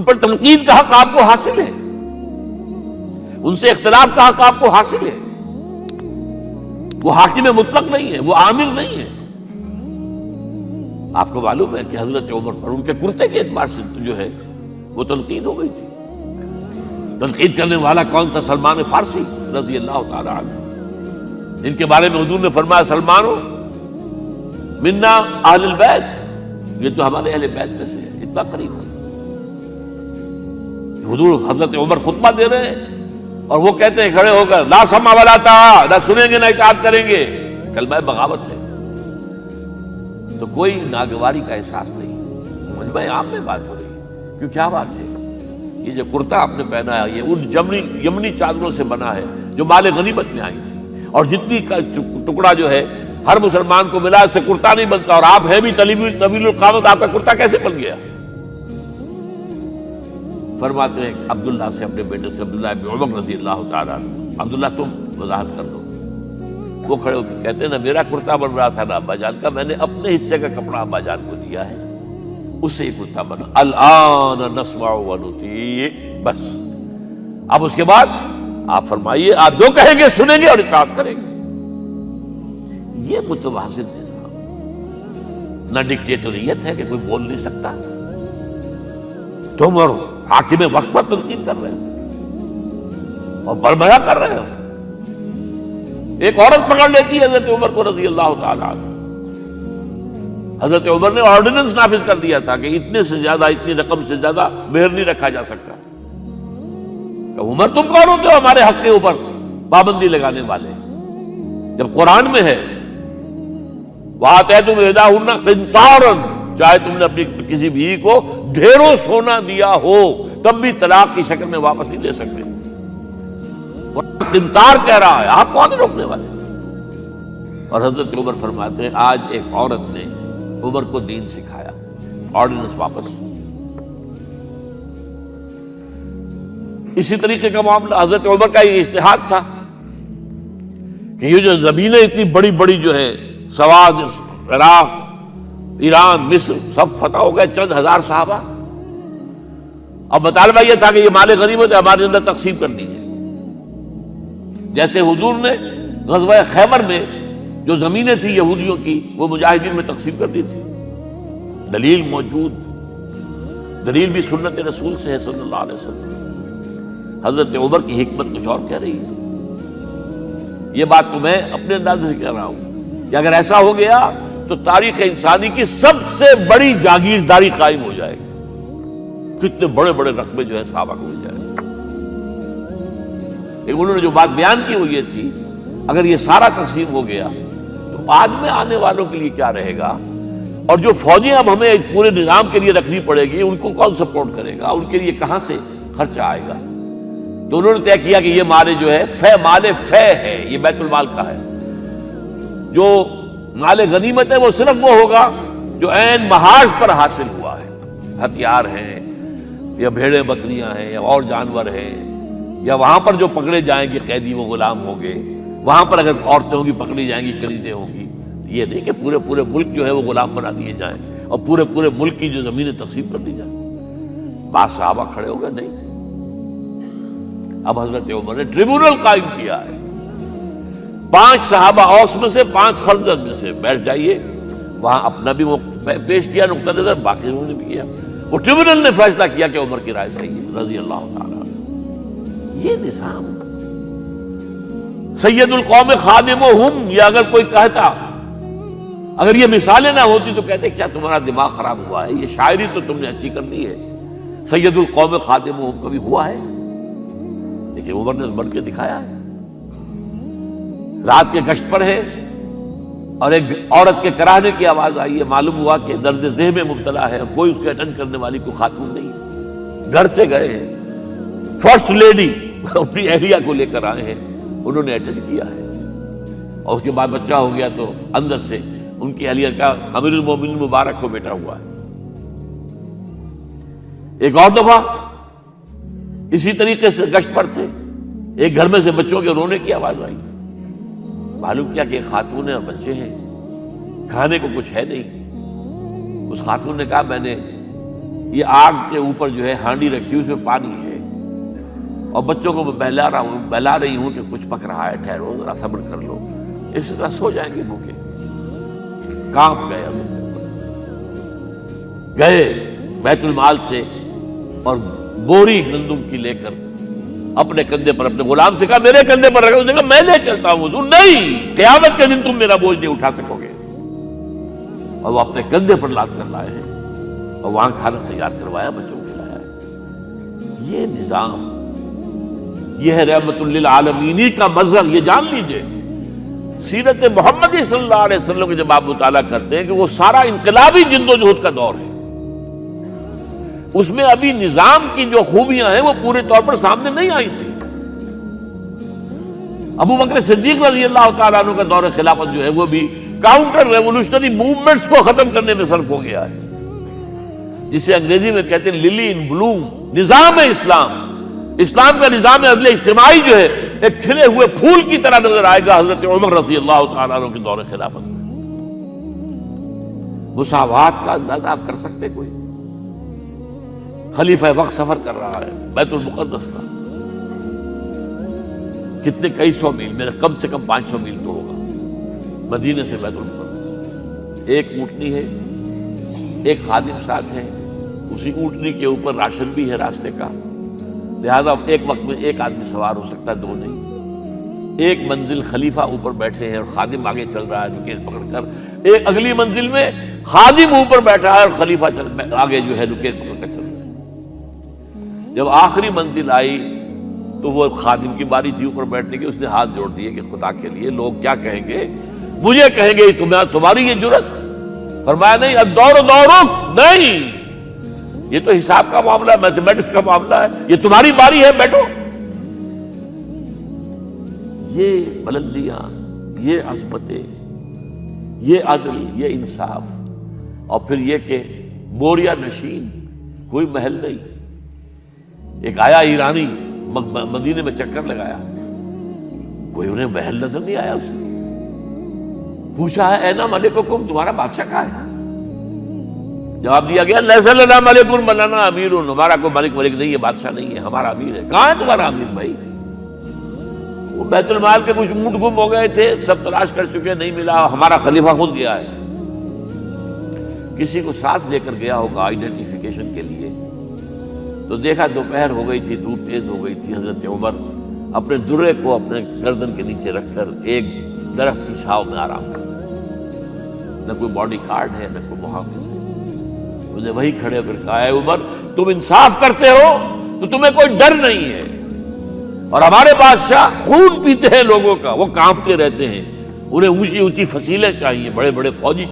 ان پر تنقید کا حق آپ کو حاصل ہے، ان سے اختلاف کا حق آپ کو حاصل ہے. وہ حاکم مطلق نہیں ہے، وہ عامر نہیں ہے. آپ کو معلوم ہے کہ حضرت عمر پر ان کے کرتے کے اعتبار سے جو ہے وہ تنقید ہو گئی تھی. تنقید کرنے والا کون تھا؟ سلمان فارسی رضی اللہ تعالی عنہ. ان کے بارے میں حضور نے فرمایا سلمانو منا اہل البیت، یہ تو ہمارے اہل بیت میں سے ہے، اتنا قریب ہے. حضور حضرت عمر خطبہ دے رہے ہیں اور وہ کہتے ہیں کھڑے ہو کر لا سمع ولا طاعہ، نہ سنیں گے نہ اطاعت کریں گے. کلمہ بغاوت ہے. تو کوئی ناگواری کا احساس نہیں. مجمع عام میں بات ہو رہی ہے. کیوں کیا بات ہے؟ یہ جو کرتا آپ نے پہنا ہے یہ ان یمنی چادروں سے بنا ہے جو مال غنیمت میں آئی تھی، اور جتنی ٹکڑا جو ہے ہر مسلمان کو ملا اس سے کرتا نہیں بنتا، اور آپ ہیں بھی طویل القامت، آپ کا کرتا کیسے بن گیا؟ فرماتے ہیں عبداللہ سے، اپنے بیٹے سے، عبداللہ ابن عمر رضی اللہ تعالیٰ عنہ، عبداللہ تم وضاحت کر دو. وہ کھڑے ہو کے کہتے ہیں نہ میرا کرتا بن رہا تھا نہ ابا جان کا، میں نے اپنے حصے کا کپڑا ابا جان کو دیا ہے، اس سے یہ کرتا بنا. الآن نسمع ونطیع، بس اب اس کے بعد آپ فرمائیے، آپ جو کہیں گے سنیں گے اور اطاعت کریں گے. یہ متوازن نظام، نہ ڈکٹیٹریت ہے کہ کوئی بول نہیں سکتا. تم اور حاکم وقت پر تنقید کر رہے ہو اور برملا کر رہے ہو. ایک عورت پکڑ لیتی ہے حضرت عمر کو رضی اللہ تعالیٰ عنہ. حضرت عمر نے آرڈیننس نافذ کر دیا تھا کہ اتنے سے زیادہ، اتنی رقم سے زیادہ مہر نہیں رکھا جا سکتا. کہ عمر تم کون ہوتے ہو ہمارے حق کے اوپر پابندی لگانے والے؟ جب قرآن میں ہے وَآتَيْتُمْ إِحْدَاهُنَّ قِنْطَارًا، چاہے تم نے اپنی کسی بیوی کو ڈھیروں سونا دیا ہو تب بھی طلاق کی شکل میں واپس نہیں دے سکتے. قنطار کہہ رہا ہے، آپ کون ہیں روکنے والے؟ اور حضرت عمر فرماتے ہیں آج ایک عورت نے عمر کو دین سکھایا، آرڈیننس واپس. اسی طریقے کا معاملہ حضرت عمر کا یہ اجتہاد تھا کہ یہ جو زمینیں اتنی بڑی بڑی جو ہے، سواد، عراق، ایران، مصر، سب فتح ہو گئے، چند ہزار صحابہ. اب مطالبہ یہ تھا کہ یہ مال غنیمت ہے، ہمارے اندر تقسیم کر دیجیے. جیسے حضور نے غزوہ خیبر میں جو زمینیں تھیں یہودیوں کی وہ مجاہدین میں تقسیم کر دی تھی. دلیل موجود، دلیل بھی سنت رسول سے ہے صلی اللہ علیہ وسلم. حضرت عمر کی حکمت کچھ اور کہہ رہی ہے. یہ بات تو میں اپنے انداز سے کہہ رہا ہوں کہ اگر ایسا ہو گیا تو تاریخ انسانی کی سب سے بڑی جاگیرداری قائم ہو جائے گی. کتنے بڑے بڑے رقبے جو ہے صحابہ کو مل جائے گا. لیکن انہوں نے جو بات بیان کی وہ یہ تھی اگر یہ سارا تقسیم ہو گیا تو بعد میں آنے والوں کے لیے کیا رہے گا، اور جو فوجیں اب ہمیں پورے نظام کے لیے رکھنی پڑے گی ان کو کون سپورٹ کرے گا، ان کے لیے کہاں سے خرچہ آئے گا. تو انہوں نے طے کیا کہ یہ مال جو ہے مال فے ہے، یہ بیت المال کا ہے. جو مال غنیمت ہے وہ صرف وہ ہوگا جو عین محاذ پر حاصل ہوا ہے. ہتھیار ہیں یا بھیڑیں بکریاں ہیں یا اور جانور ہیں، یا وہاں پر جو پکڑے جائیں گے قیدی وہ غلام ہوں گے، وہاں پر اگر عورتیں ہوں گی پکڑی جائیں گی، کلیدیں ہوں گی. یہ نہیں کہ پورے ملک جو ہے وہ غلام بنا دیے جائیں اور پورے ملک کی جو زمینیں تقسیم کر دی جائیں. بعض صحابہ کھڑے ہو گئے نہیں. اب حضرت عمر نے ٹریبونل قائم کیا ہے. 5 صحابہ اوس میں سے، 5 خزرج میں سے بیٹھ جائیے. وہاں اپنا بھی وہ پیش کیا نقطہ نظر، باقی انہوں نے بھی کیا. وہ ٹریبونل نے فیصلہ کیا کہ عمر کی رائے صحیح ہے رضی اللہ تعالیٰ. یہ نظام سید القوم خادمہم، یہ اگر کوئی کہتا، اگر یہ مثالیں نہ ہوتی تو کہتے کیا تمہارا دماغ خراب ہوا ہے، یہ شاعری تو تم نے اچھی کر دی ہے، سید القوم خادمہم کبھی ہوا ہے؟ لیکن عمر نے بن کے دکھایا ہے. رات کے گشت پر ہے اور ایک عورت کے کراہنے کی آواز آئی ہے. معلوم ہوا کہ درد ذہن میں مبتلا ہے، کوئی اس کے اٹینڈ کرنے والی کوئی خاتون نہیں ہے. گھر سے گئے ہیں، فرسٹ لیڈی اپنی اہلیہ کو لے کر آئے ہیں، انہوں نے اٹینڈ کیا ہے. اور اس کے بعد بچہ ہو گیا تو اندر سے ان کی اہلیہ کا امیر المومنین مبارک ہو بیٹا ہوا ہے. ایک اور دفعہ اسی طریقے سے گشت پر تھے، ایک گھر میں سے بچوں کے رونے کی آواز آئی. معلوم کیا کہ ایک خاتون ہے اور بچے ہیں، کھانے کو کچھ ہے نہیں. اس خاتون نے کہا میں نے یہ آگ کے اوپر جو ہے ہانڈی رکھی اس میں پانی ہے، اور بچوں کو میں بہلا رہی ہوں کہ کچھ پک رہا ہے، ٹھہرو ذرا صبر کر لو، اسی طرح سو جائیں گے بھوکے۔ کانپ گئے، گئے بیت المال سے اور بوری گندم کی لے کر اپنے کندھے پر اپنے غلام سے کہا میرے کندھے پر رکھو، اس نے کہا میں لے چلتا ہوں حضور۔ نہیں، قیامت کے دن تم میرا بوجھ نہیں اٹھا سکو گے۔ اور وہ اپنے کندھے پر لاد کر لائے ہیں اور وہاں کھانا تیار کروایا، بچوں کو کھلایا۔ یہ نظام، یہ ہے رحمت للعالمین کا مظہر۔ یہ جان لیجئے سیرت محمدی صلی اللہ علیہ وسلم کے جب آپ مطالعہ کرتے ہیں کہ وہ سارا انقلابی جدوجہد کا دور ہے، اس میں ابھی نظام کی جو خوبیاں ہیں وہ پورے طور پر سامنے نہیں آئی تھی۔ ابو بکر صدیق رضی اللہ تعالیٰ عنہ کا دور خلافت جو ہے وہ بھی کاؤنٹر ریولوشنری موومنٹس کو ختم کرنے میں صرف ہو گیا ہے، جسے انگریزی میں کہتے ہیں للی ان بلوم، نظام اسلام۔ اسلام کا نظام عدل اجتماعی جو ہے ایک کھلے ہوئے پھول کی طرح نظر آئے گا حضرت عمر رضی اللہ تعالیٰ عنہ کے دور خلافت میں۔ مساوات کا اندازہ آپ کر سکتے کوئی؟ خلیفہ وقت سفر کر رہا ہے بیت المقدس کا، کتنے کئی سو میل، میرے کم سے کم 500 میل تو ہوگا مدینے سے بیت المقدس۔ ایک اونٹنی ہے، ایک خادم ساتھ ہے، اسی اونٹنی کے اوپر راشن بھی ہے راستے کا، لہذا ایک وقت میں ایک آدمی سوار ہو سکتا ہے، دو نہیں۔ ایک منزل خلیفہ اوپر بیٹھے ہیں اور خادم آگے چل رہا ہے نکیل پکڑ کر، ایک اگلی منزل میں خادم اوپر بیٹھا ہے اور خلیفہ آگے جو ہے نکیل پکڑ کر چل رہا ہے۔ جب آخری منزل آئی تو وہ خادم کی باری تھی اوپر بیٹھنے کی، اس نے ہاتھ جوڑ دیے کہ خدا کے لیے لوگ کیا کہیں گے، مجھے کہیں گے تمہاری یہ جرت۔ فرمایا نہیں، الدور دورک، نہیں، یہ تو حساب کا معاملہ ہے، میتھمیٹکس کا معاملہ ہے، یہ تمہاری باری ہے، بیٹھو۔ یہ بلندیاں، یہ عظمتیں، یہ عدل، یہ انصاف، اور پھر یہ کہ بوریا نشین، کوئی محل نہیں۔ ایک آیا ایرانی مدینے میں چکر لگایا، کوئی انہیں محل نظر نہیں آیا، اسے پوچھا ہے اینا ملککم، تمہارا بادشاہ کہاں ہے؟ جواب دیا گیا لیس لنا ملک ولنا امیر، ہمارا کوئی ملک نہیں ہے، بادشاہ نہیں ہے، ہمارا امیر ہے۔ کہاں ہے تمہارا امیر بھائی؟ وہ بیت المال کے کچھ اونٹ گم ہو گئے تھے، سب تلاش کر چکے، نہیں ملا، ہمارا خلیفہ خود گیا ہے۔ کسی کو ساتھ لے کر گیا ہوگا آئیڈینٹیفیکیشن کے لیے، تو دیکھا دوپہر ہو گئی تھی، دھوپ تیز ہو گئی تھی، حضرت عمر اپنے درے کو اپنے گردن کے نیچے رکھ کر ایک درخت کی چھاؤں میں آرام کر، نہ کوئی باڈی گارڈ ہے، نہ کوئی محافظ ہے۔ انہیں وہی کھڑے ہو کر کہا اے عمر، تم انصاف کرتے ہو تو تمہیں کوئی ڈر نہیں ہے، اور ہمارے بادشاہ خون پیتے ہیں لوگوں کا، وہ کانپتے رہتے ہیں، انہیں اونچی اونچی فصیلیں چاہیے، بڑے بڑے فوجی